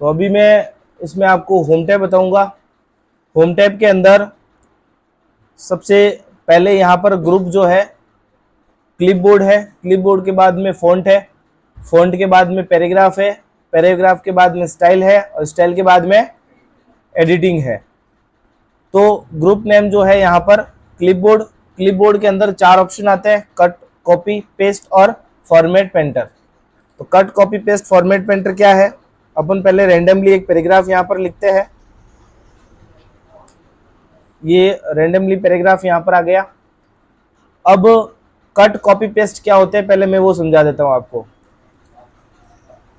तो अभी मैं इसमें आपको होम टैब बताऊंगा। होम टैब के अंदर सबसे पहले यहाँ पर ग्रुप जो है क्लिपबोर्ड है, क्लिपबोर्ड के बाद में फ़ॉन्ट है, फ़ॉन्ट के बाद में पैराग्राफ है, पैराग्राफ के बाद में स्टाइल है और स्टाइल के बाद में एडिटिंग है। तो ग्रुप नेम जो है यहाँ पर क्लिपबोर्ड, क्लिपबोर्ड के अंदर 4 ऑप्शन आते हैं, कट, कॉपी, पेस्ट और फॉर्मेट पेंटर। तो cut, copy, paste, format painter क्या है? अपन पहले रैंडमली एक पैराग्राफ यहाँ पर लिखते हैं। ये रैंडमली पैराग्राफ यहाँ पर आ गया। अब कट, कॉपी, पेस्ट क्या होते हैं पहले मैं वो समझा देता हूँ आपको।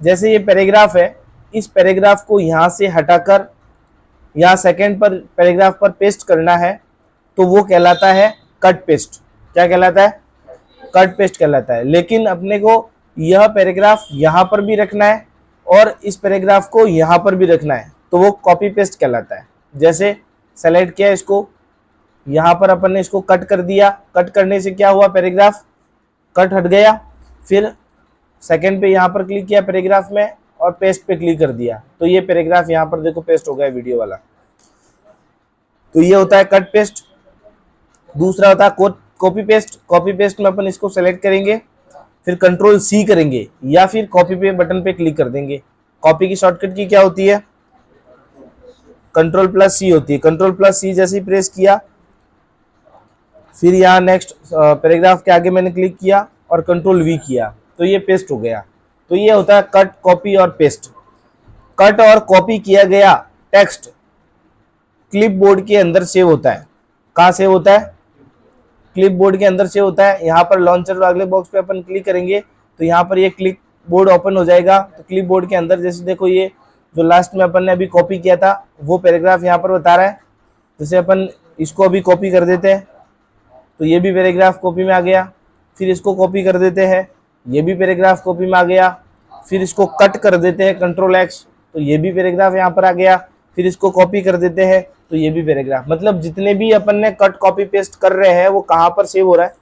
जैसे ये पैराग्राफ है, इस पैराग्राफ को यहाँ से हटाकर यहाँ सेकंड पर पैराग्राफ पर पेस्ट करना है तो वो कहलाता है कट पेस्ट। क्या कहलाता है? कट पेस्ट कहलाता है। लेकिन अपने को यह पैराग्राफ यहाँ पर भी रखना है और इस पैराग्राफ को यहाँ पर भी रखना है तो वो कॉपी पेस्ट कहलाता है। जैसे सेलेक्ट किया इसको, यहाँ पर अपन ने इसको कट कर दिया, कट करने से क्या हुआ, पैराग्राफ कट हट गया। फिर सेकंड पे यहाँ पर क्लिक किया पैराग्राफ में और पेस्ट पे क्लिक कर दिया तो ये पैराग्राफ यहाँ पर देखो पेस्ट हो गया वीडियो वाला। तो ये होता है कट पेस्ट। दूसरा होता है कॉपी पेस्ट। कॉपी पेस्ट में अपन इसको सेलेक्ट करेंगे, फिर कंट्रोल सी करेंगे या फिर कॉपी पे बटन पे क्लिक कर देंगे। कॉपी की शॉर्टकट की क्या होती है? कंट्रोल प्लस सी होती है। कंट्रोल प्लस सी जैसे ही प्रेस किया, फिर यहाँ नेक्स्ट पैराग्राफ के आगे मैंने क्लिक किया और कंट्रोल वी किया तो ये पेस्ट हो गया। तो ये होता है कट, कॉपी और पेस्ट। कट और कॉपी किया गया टेक्स्ट क्लिपबोर्ड के अंदर सेव होता है। कहाँ सेव होता है? क्लिपबोर्ड के अंदर सेव होता है। यहाँ पर लॉन्चर अगले बॉक्स पे अपन क्लिक करेंगे तो यहाँ पर ये क्लिक बोर्ड ओपन हो जाएगा। तो क्लिपबोर्ड के अंदर जैसे देखो ये जो लास्ट में अपन ने अभी कॉपी किया था वो पैराग्राफ यहाँ पर बता रहा है। जैसे अपन इसको अभी कॉपी कर देते हैं तो ये भी पैराग्राफ कॉपी में आ गया। फिर इसको कॉपी कर देते हैं, ये भी पैराग्राफ कॉपी में आ गया। फिर इसको कट कर देते हैं कंट्रोल एक्स तो ये भी पैराग्राफ यहाँ पर आ गया। फिर इसको कॉपी कर देते हैं तो ये भी पैराग्राफ। मतलब जितने भी अपन ने कट, कॉपी, पेस्ट कर रहे हैं वो कहाँ पर सेव हो रहा है?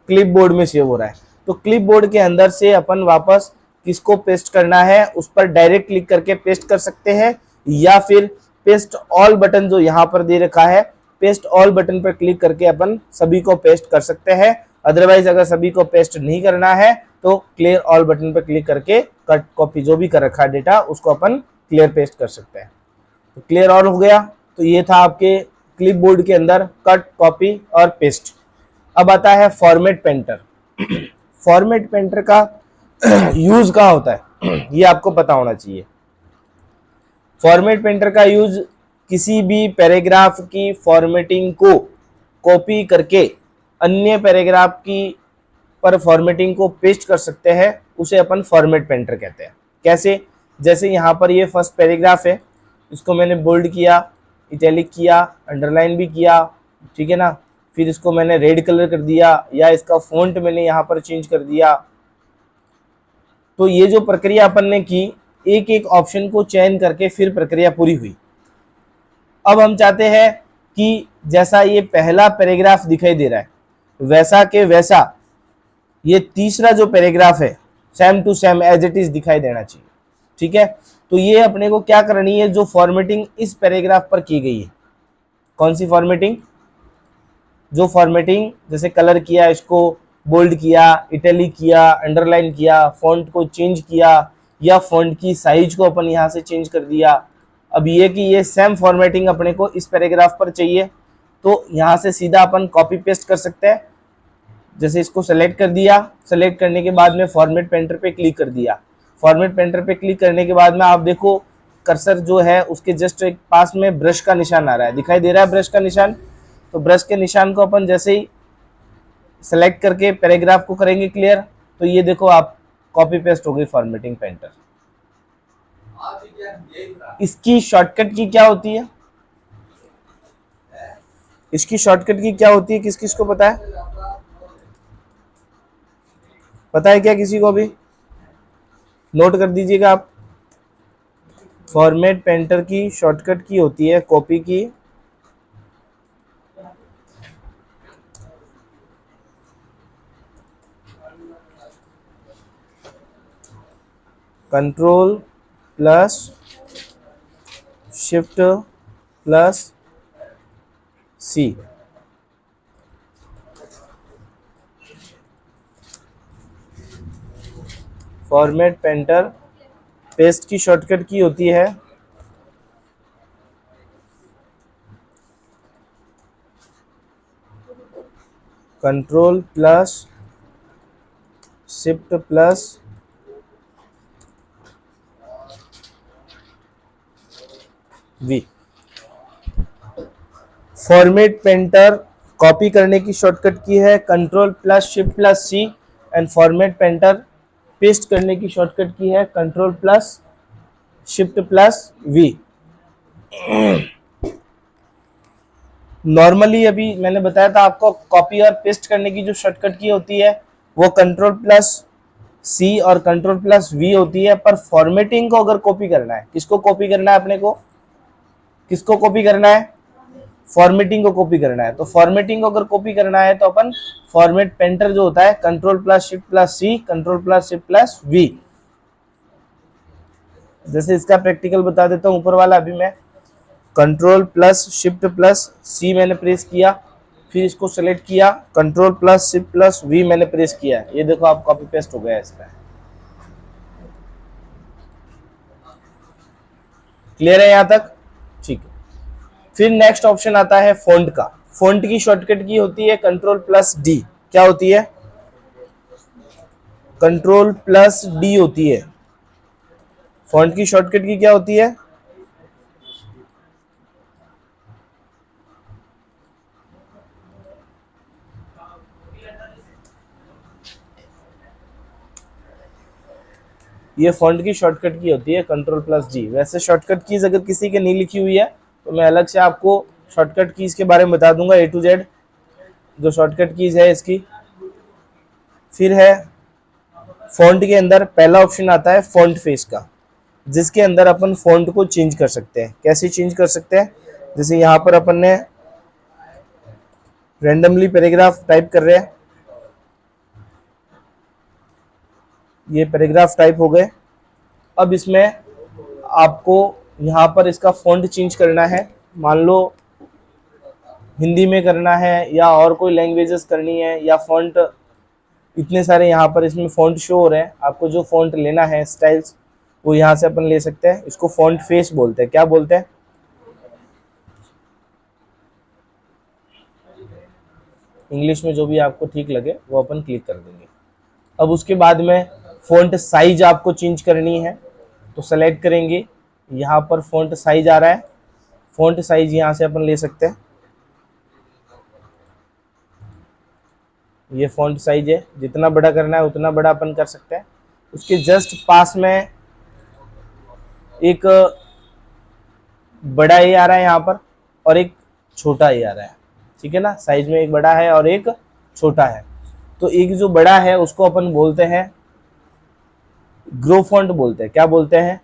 क्लिपबोर्ड में सेव हो रहा है। तो क्लिपबोर्ड के अंदर से अपन वापस किसको पेस्ट करना है उस पर डायरेक्ट क्लिक करके पेस्ट कर सकते हैं या फिर पेस्ट ऑल बटन जो यहाँ पर दे रखा है, पेस्ट ऑल बटन पर क्लिक करके अपन सभी को पेस्ट कर सकते हैं। अदरवाइज अगर सभी को पेस्ट नहीं करना है तो क्लियर ऑल बटन पर क्लिक करके कट, कॉपी जो भी कर रखा है डेटा उसको अपन क्लियर पेस्ट कर सकते हैं। तो क्लियर ऑल हो गया। तो ये था आपके क्लिपबोर्ड के अंदर कट, कॉपी और पेस्ट। अब आता है फॉर्मेट पेंटर। फॉर्मेट पेंटर का यूज कहाँ होता है ये आपको पता होना चाहिए। फॉर्मेट पेंटर का यूज किसी भी पैराग्राफ की फॉर्मेटिंग को कॉपी करके अन्य पैराग्राफ की पर फॉर्मेटिंग को पेस्ट कर सकते हैं, उसे अपन फॉर्मेट पेंटर कहते हैं। कैसे? जैसे यहाँ पर ये फर्स्ट पैराग्राफ है, इसको मैंने बोल्ड किया, इटैलिक किया, अंडरलाइन भी किया, ठीक है ना। फिर इसको मैंने रेड कलर कर दिया या इसका फॉन्ट मैंने यहाँ पर चेंज कर दिया। तो ये जो प्रक्रिया अपन ने की, एक एक ऑप्शन को चयन करके फिर प्रक्रिया पूरी हुई। अब हम चाहते हैं कि जैसा ये पहला पैराग्राफ दिखाई दे रहा है वैसा के वैसा ये तीसरा जो पैराग्राफ है same to same as it is दिखाई देना चाहिए, ठीक है। तो ये अपने को क्या करनी है, जो फॉर्मेटिंग इस पैराग्राफ पर की गई है, कौन सी फॉर्मेटिंग? जो फॉर्मेटिंग जैसे कलर किया, इसको बोल्ड किया, इटैलिक किया, अंडरलाइन किया, फॉन्ट को चेंज किया या फॉन्ट की साइज को अपन यहाँ से चेंज कर दिया। अब ये कि ये सेम फॉर्मेटिंग अपने को इस पैराग्राफ पर चाहिए तो यहाँ से सीधा अपन कॉपी पेस्ट कर सकते हैं। जैसे इसको सेलेक्ट कर दिया, सेलेक्ट करने के बाद में फॉर्मेट पेंटर पे क्लिक कर दिया। फॉर्मेट पेंटर पे क्लिक करने के बाद में आप देखो कर्सर जो है उसके जस्ट एक पास में ब्रश का निशान आ रहा है, दिखाई दे रहा है ब्रश का निशान। तो ब्रश के निशान को अपन जैसे ही सेलेक्ट करके पैराग्राफ को करेंगे क्लियर तो ये देखो आप कॉपी पेस्ट हो गई फॉर्मेटिंग पेंटर। इसकी शॉर्टकट की क्या होती है? इसकी शॉर्टकट की क्या होती है, किस किस को पता है? पता है क्या किसी को? भी नोट कर दीजिएगा आप। फॉर्मेट पेंटर की शॉर्टकट की होती है कॉपी की, control plus shift plus C. Format painter paste की शॉर्टकट की होती है control plus shift plus V. Format painter copy करने की शॉर्टकट की है control plus shift plus C, and format painter paste करने की शॉर्टकट की है control plus shift plus V. Normally अभी मैंने बताया था आपको कॉपी और पेस्ट करने की जो शॉर्टकट की होती है वो कंट्रोल प्लस सी और कंट्रोल प्लस वी होती है, पर फॉर्मेटिंग को अगर कॉपी करना है, किसको कॉपी करना है अपने को, किसको कॉपी करना है, फॉर्मेटिंग को कॉपी करना है। तो फॉर्मेटिंग को अगर कॉपी करना है तो अपन फॉर्मेट पेंटर जो होता है control plus shift plus C control plus shift plus V. जैसे इसका प्रैक्टिकल बता देता हूं ऊपर वाला। अभी मैं control plus shift plus C मैंने प्रेस किया, फिर इसको सेलेक्ट किया, control plus shift plus V मैंने प्रेस किया, ये देखो आप कॉपी पेस्ट हो गया इसका। क्लियर है यहां तक? ठीक है। फिर नेक्स्ट ऑप्शन आता है फॉन्ट का। फॉन्ट की शॉर्टकट की होती है कंट्रोल प्लस डी। क्या होती है? कंट्रोल प्लस डी होती है। फॉन्ट की शॉर्टकट की क्या होती है? ये फॉन्ट की शॉर्टकट की होती है कंट्रोल प्लस जी। वैसे शॉर्टकट कीज अगर किसी के नहीं लिखी हुई है तो मैं अलग से आपको शॉर्टकट कीज के बारे में बता दूंगा A to Z, जो शॉर्टकट कीज है इसकी। फिर है फॉन्ट के अंदर पहला ऑप्शन आता है फॉन्ट फेस का, जिसके अंदर अपन फॉन्ट को चेंज कर सकते हैं। कैसे चेंज कर सकते हैं? जैसे यहाँ पर अपन ने रेंडमली पैराग्राफ टाइप कर रहे हैं, ये पैराग्राफ टाइप हो गए। अब इसमें आपको यहाँ पर इसका फॉन्ट चेंज करना है। मान लो हिंदी में करना है या और कोई लैंग्वेजेस करनी है, या फॉन्ट इतने सारे यहाँ पर इसमें फॉन्ट शो हो रहे हैं। आपको जो फॉन्ट लेना है स्टाइल्स वो यहाँ से अपन ले सकते हैं। इसको फॉन्ट फेस बोलते हैं। क्या बोलते हैं? इंग्लिश में जो भी आपको ठीक लगे वो अपन क्लिक कर देंगे। अब उसके बाद में फॉन्ट साइज आपको चेंज करनी है तो सेलेक्ट करेंगे, यहाँ पर फॉन्ट साइज आ रहा है, फॉन्ट साइज यहाँ से अपन ले सकते हैं। ये फॉन्ट साइज है, जितना बड़ा करना है उतना बड़ा अपन कर सकते हैं। उसके जस्ट पास में एक बड़ा ए आ रहा है यहाँ पर और एक छोटा ए आ रहा है, ठीक है ना। साइज में एक बड़ा है और एक छोटा है। तो एक जो बड़ा है उसको अपन बोलते हैं ग्रो फॉन्ट बोलते हैं। क्या बोलते हैं?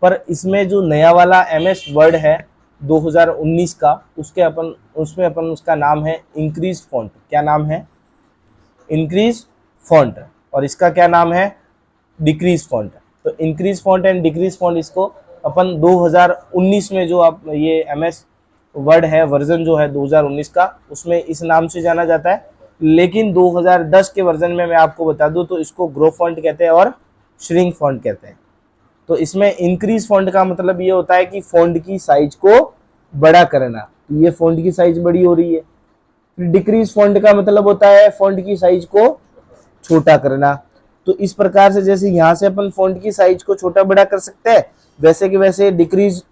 पर इसमें जो नया वाला MS वर्ड है 2019 का, उसमें अपन उसका नाम है इंक्रीज फॉन्ट। क्या नाम है? Increase font. और इसका क्या नाम है? Decrease font. तो increase font and decrease font इसको अपन 2019 में जो आप ये MS वर्ड है वर्जन जो है 2019 का, उसमें इस नाम से जाना जाता है। लेकिन 2010 के वर्जन में मैं आपको बता दूं तो इसको ग्रो फॉन्ट कहते हैं और श्रिंक फॉन्ट कहते हैं। तो इसमें इंक्रीज फॉन्ट का मतलब ये होता है कि फॉन्ट की साइज को बड़ा करना। ये फॉन्ट की साइज बड़ी हो रही है। फिर डिक्रीज फॉन्ट का मतलब होता है फॉन्ट की साइज को छोटा करना। तो इस प्रकार से जैसे यहाँ से अपन फॉन्ट की साइज को छोटा बड़ा कर सकते हैं, वैसे कि वैसे decrease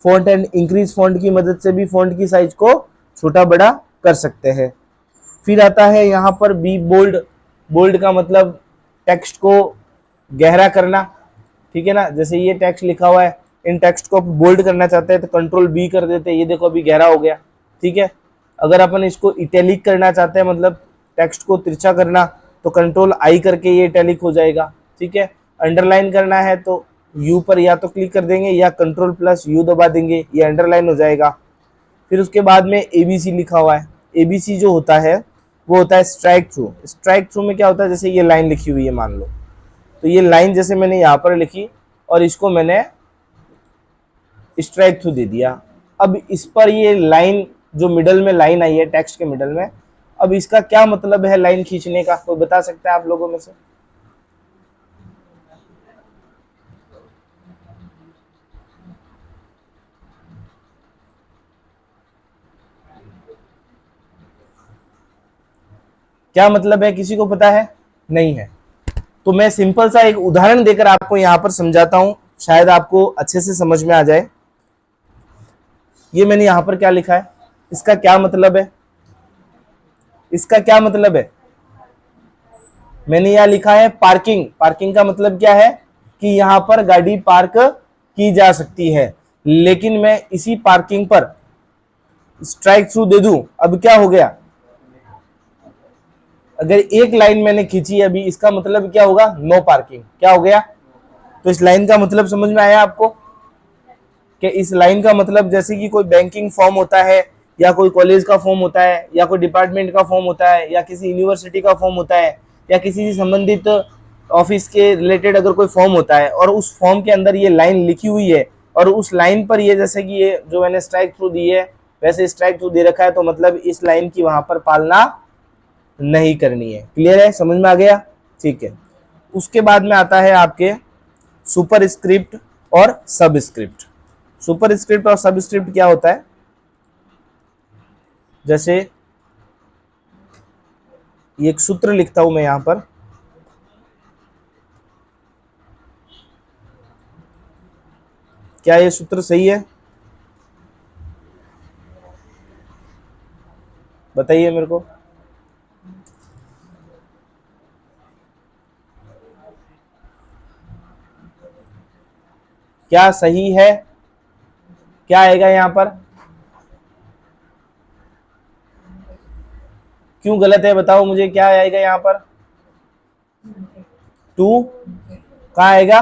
font and increase font की मदद से भी फॉन्ट की साइज को छोटा बड़ा कर सकते हैं। फिर आता है यहाँ पर बी बोल्ड। बोल्ड का मतलब टेक्स्ट को गहरा करना, ठीक है ना। जैसे ये टेक्स्ट लिखा हुआ है, इन टेक्स्ट को बोल्ड करना चाहते हैं तो कंट्रोल B कर देते हैं, ये देखो अभी गहरा हो गया, ठीक है। अगर अपन इसको इटैलिक करना चाहते हैं, मतलब टेक्स्ट को तिरछा करना, तो कंट्रोल I करके ये इटैलिक हो जाएगा, ठीक है। अंडरलाइन करना है तो U पर या तो क्लिक कर देंगे या कंट्रोल प्लस U दबा देंगे, ये अंडरलाइन हो जाएगा। फिर उसके बाद में ABC लिखा हुआ है। ABC जो होता है वो होता है स्ट्राइक थ्रू। स्ट्राइक थ्रू में क्या होता है? जैसे ये लाइन लिखी हुई है मान लो, तो ये लाइन जैसे मैंने यहाँ पर लिखी और इसको मैंने स्ट्राइक थ्रू दे दिया। अब इस पर ये लाइन जो मिडल में लाइन आई है टेक्स्ट के मिडल में, अब इसका क्या मतलब है लाइन खींचने का, कोई बता सकता है आप लोगों में से? क्या मतलब है, किसी को पता है? नहीं है। तो मैं सिंपल सा एक उदाहरण देकर आपको यहां पर समझाता हूं, शायद आपको अच्छे से समझ में आ जाए। ये मैंने यहां पर क्या लिखा है, इसका क्या मतलब है? इसका क्या मतलब है? मैंने यहां लिखा है पार्किंग। पार्किंग का मतलब क्या है कि यहां पर गाड़ी पार्क की जा सकती है। लेकिन मैं इसी पार्किंग पर स्ट्राइक थ्रू दे दूं, अब क्या हो गया? अगर एक लाइन मैंने खींची अभी, इसका मतलब क्या होगा? No parking. क्या हो गया? तो इस लाइन का मतलब समझ में आया आपको? कि इस लाइन का मतलब जैसे कि कोई बैंकिंग फॉर्म होता है, या कोई कॉलेज का फॉर्म होता है, या कोई डिपार्टमेंट का फॉर्म होता है, या किसी यूनिवर्सिटी का फॉर्म होता है, या किसी संबंधित ऑफिस के रिलेटेड अगर कोई फॉर्म होता है और उस फॉर्म के अंदर ये लाइन लिखी हुई है और उस लाइन पर ये जैसे कि ये जो मैंने स्ट्राइक थ्रू दी है वैसे स्ट्राइक थ्रू दे रखा है, तो मतलब इस लाइन की वहां पर पालना नहीं करनी है। क्लियर है? समझ में आ गया? ठीक है। उसके बाद में आता है आपके सुपर स्क्रिप्ट और सब स्क्रिप्ट। सुपर स्क्रिप्ट और सब स्क्रिप्ट क्या होता है? जैसे ये एक सूत्र लिखता हूं मैं यहां पर, क्या ये सूत्र सही है? बताइए मेरे को। क्या सही है? क्या आएगा यहां पर? क्यों गलत है बताओ मुझे, क्या आएगा यहां पर? टू कहाँ आएगा?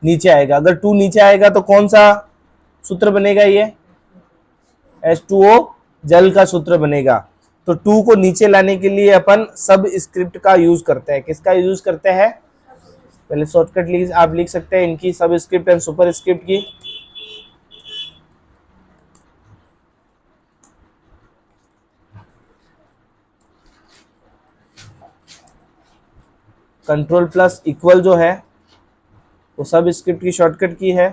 नीचे आएगा। अगर टू नीचे आएगा तो कौन सा सूत्र बनेगा? ये H2O जल का सूत्र बनेगा। तो टू को नीचे लाने के लिए अपन सब स्क्रिप्ट का यूज करते हैं। किसका यूज करते हैं? पहले शॉर्टकट आप लिख सकते हैं इनकी, सब स्क्रिप्ट एंड सुपर स्क्रिप्ट की। कंट्रोल प्लस इक्वल जो है वो सब स्क्रिप्ट की शॉर्टकट की है,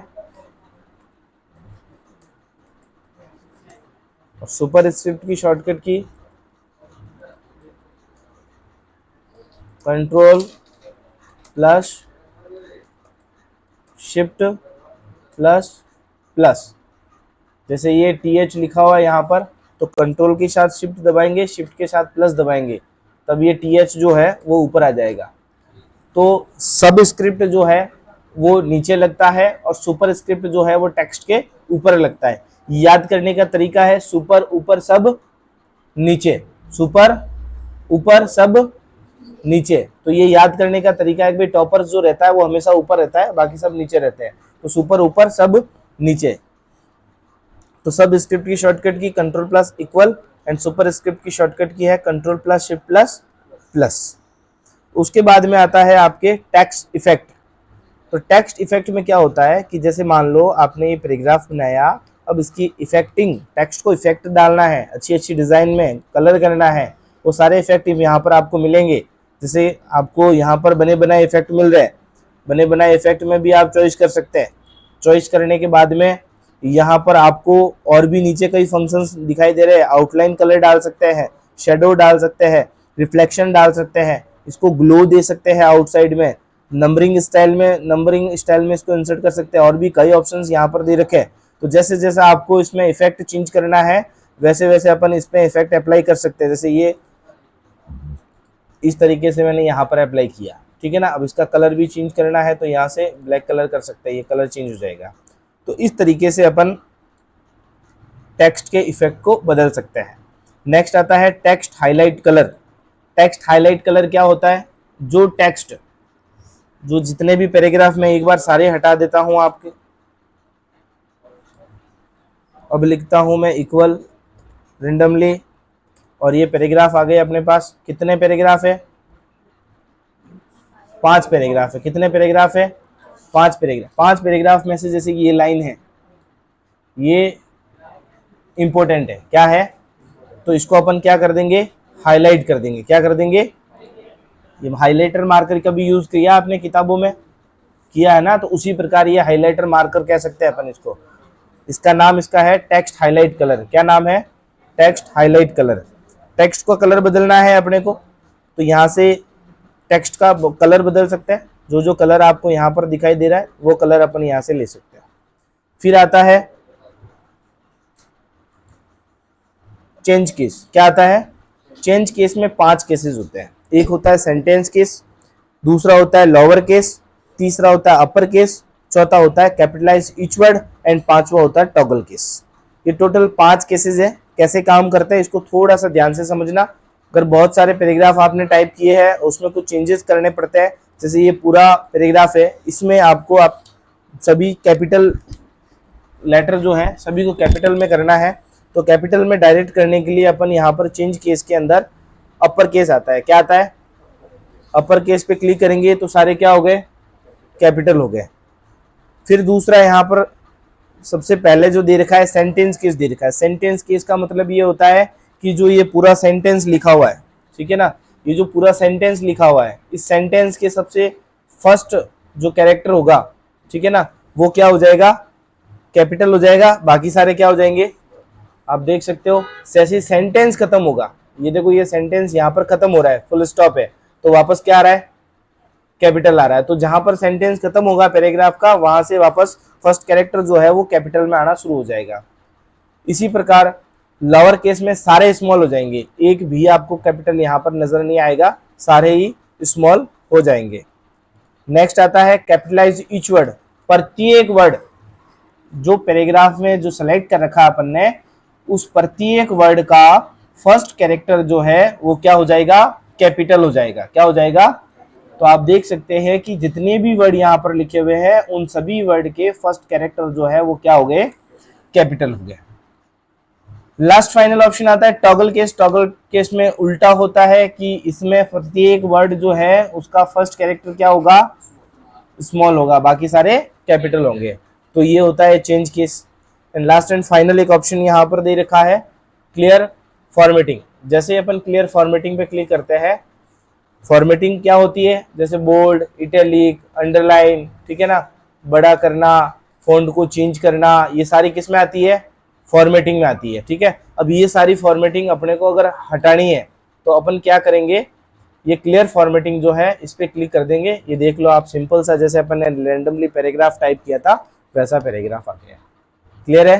और सुपर स्क्रिप्ट की शॉर्टकट की control plus shift plus plus. जैसे ये TH लिखा हुआ है यहाँ पर, तो कंट्रोल के साथ शिफ्ट दबाएंगे, शिफ्ट के साथ प्लस दबाएंगे, तब ये TH जो है वो ऊपर आ जाएगा। तो सब स्क्रिप्ट जो है वो नीचे लगता है और सुपर स्क्रिप्ट जो है वो टेक्स्ट के ऊपर लगता है। याद करने का तरीका है सुपर ऊपर सब नीचे, सुपर ऊपर सब नीचे। तो ये याद करने का तरीका है कि भाई टॉपर जो रहता है वो हमेशा ऊपर रहता है, बाकी सब नीचे रहते हैं। तो सुपर ऊपर सब नीचे। तो सब स्क्रिप्ट की शॉर्टकट की control plus equal and super script की शॉर्टकट की है control plus shift plus plus. उसके बाद में आता है आपके टेक्स्ट इफेक्ट। तो टेक्स्ट इफेक्ट में क्या होता है कि जैसे मान लो आपने ये पैराग्राफ बनाया, अब इसकी इफेक्टिंग, टेक्स्ट को इफेक्ट डालना है, अच्छी अच्छी डिजाइन में कलर करना है, वो सारे इफेक्ट यहाँ पर आपको मिलेंगे। जैसे आपको यहाँ पर बने बनाए इफेक्ट मिल रहे हैं, बने बनाए इफेक्ट में भी आप चॉइस कर सकते हैं। चॉइस करने के बाद में यहाँ पर आपको और भी नीचे कई फंक्शंस दिखाई दे रहे हैं। आउटलाइन कलर डाल सकते हैं, शेडो डाल सकते हैं, रिफ्लेक्शन डाल सकते हैं, इसको ग्लो दे सकते हैं आउटसाइड में, नंबरिंग स्टाइल में इसको इंसर्ट कर सकते हैं, और भी कई ऑप्शंस यहाँ पर दे रखे हैं। तो जैसे जैसे आपको इसमें इफेक्ट चेंज करना है वैसे वैसे अपन इसमें इफेक्ट अप्लाई कर सकते हैं। जैसे ये इस तरीके से मैंने यहाँ पर अप्लाई किया, ठीक है ना। अब इसका कलर भी चेंज करना है तो यहाँ से ब्लैक कलर कर सकते हैं, ये कलर चेंज हो जाएगा। तो इस तरीके से अपन टेक्स्ट के इफेक्ट को बदल सकते हैं। नेक्स्ट आता है text highlight colour. Text highlight colour क्या होता है? जो टेक्स्ट, जो जितने भी पैराग्राफ में एक बार सारे हटा देता हूं आपके, अब लिखता हूं मैं इक्वल रेंडमली, और ये पैराग्राफ आ गए अपने पास। कितने पैराग्राफ है? 5 पैराग्राफ है। कितने पैराग्राफ है? पांच पैराग्राफ में से जैसे कि ये लाइन है, ये इंपॉर्टेंट है, क्या है, तो इसको अपन क्या कर देंगे, हाईलाइट कर देंगे। क्या कर देंगे, ये हाइलाइटर मार्कर का भी यूज किया आपने किताबों में, किया है ना, तो उसी प्रकार ये हाइलाइटर मार्कर कह सकते हैं अपन इसको। इसका नाम इसका है टेक्स्ट हाईलाइट कलर। क्या नाम है, टेक्स्ट हाईलाइट कलर। टेक्स्ट को कलर बदलना है अपने को, तो यहाँ से टेक्स्ट का कलर बदल सकते हैं। जो जो कलर आपको यहाँ पर दिखाई दे रहा है वो कलर अपन यहाँ से ले सकते हैं। फिर आता है चेंज केस। क्या आता है, चेंज केस में 5 केसेस होते हैं। एक होता है सेंटेंस केस, दूसरा होता है लोअर केस, तीसरा होता है अपर केस, चौथा होता है कैपिटलाइज ईच वर्ड एंड पांचवा होता है टॉगल केस। ये टोटल 5 केसेस है। कैसे काम करते हैं इसको थोड़ा सा ध्यान से समझना। अगर बहुत सारे पैराग्राफ आपने टाइप किए हैं, उसमें कुछ चेंजेस करने पड़ते हैं, जैसे ये पूरा पैराग्राफ है, इसमें आपको आप सभी कैपिटल लेटर जो है सभी को कैपिटल में करना है। तो कैपिटल में डायरेक्ट करने के लिए अपन यहाँ पर चेंज केस के अंदर अपर केस आता है। क्या आता है, अपर केस पे क्लिक करेंगे तो सारे क्या हो गए, कैपिटल हो गए। फिर दूसरा यहाँ पर सबसे पहले जो दे रखा है सेंटेंस केस दे रखा है। सेंटेंस केस का मतलब ये होता है कि जो ये पूरा सेंटेंस लिखा हुआ है, ठीक है ना, ये जो पूरा सेंटेंस लिखा हुआ है, इस सेंटेंस के सबसे फर्स्ट जो कैरेक्टर होगा, ठीक है ना, वो क्या हो जाएगा, कैपिटल हो जाएगा, बाकी सारे क्या हो जाएंगे, आप देख सकते हो। जैसे सेंटेंस खत्म होगा, ये देखो ये सेंटेंस यहाँ पर खत्म हो रहा है, फुल स्टॉप है, तो वापस क्या आ रहा है, कैपिटल आ रहा है। तो जहां पर सेंटेंस खत्म होगा पैराग्राफ का, वहां से वापस फर्स्ट कैरेक्टर जो है वो कैपिटल में आना शुरू हो जाएगा। इसी प्रकार लोअर केस में सारे स्मॉल हो जाएंगे, एक भी आपको कैपिटल यहाँ पर नजर नहीं आएगा, सारे ही स्मॉल हो जाएंगे। नेक्स्ट आता है कैपिटलाइज ईच वर्ड। प्रत्येक वर्ड जो पैराग्राफ में जो सेलेक्ट कर रखा अपन ने, उस प्रत्येक वर्ड का फर्स्ट कैरेक्टर जो है वो क्या हो जाएगा, कैपिटल हो जाएगा। क्या हो जाएगा, तो आप देख सकते हैं कि जितने भी वर्ड यहाँ पर लिखे हुए हैं उन सभी वर्ड के फर्स्ट कैरेक्टर जो है वो क्या हो गए, कैपिटल हो गए। लास्ट फाइनल ऑप्शन आता है टॉगल केस। टॉगल केस में उल्टा होता है कि इसमें प्रत्येक वर्ड जो है उसका फर्स्ट कैरेक्टर क्या होगा, स्मॉल होगा, बाकी सारे कैपिटल होंगे। तो ये होता है change case. And last and final एक ऑप्शन यहाँ पर दे रखा है क्लियर फॉर्मेटिंग। जैसे अपन क्लियर फॉर्मेटिंग पे क्लिक करते हैं, फॉर्मेटिंग क्या होती है, जैसे बोल्ड, इटैलिक, अंडरलाइन, ठीक है ना, बड़ा करना, फॉन्ट को चेंज करना, ये सारी किस में आती है, फॉर्मेटिंग में आती है। ठीक है, अब ये सारी फॉर्मेटिंग अपने को अगर हटानी है तो अपन क्या करेंगे, ये क्लियर फॉर्मेटिंग जो है इस पे क्लिक कर देंगे। ये देख लो आप, सिंपल सा जैसे अपन ने रैंडमली पैराग्राफ टाइप किया था वैसा पैराग्राफ आ गया। क्लियर है।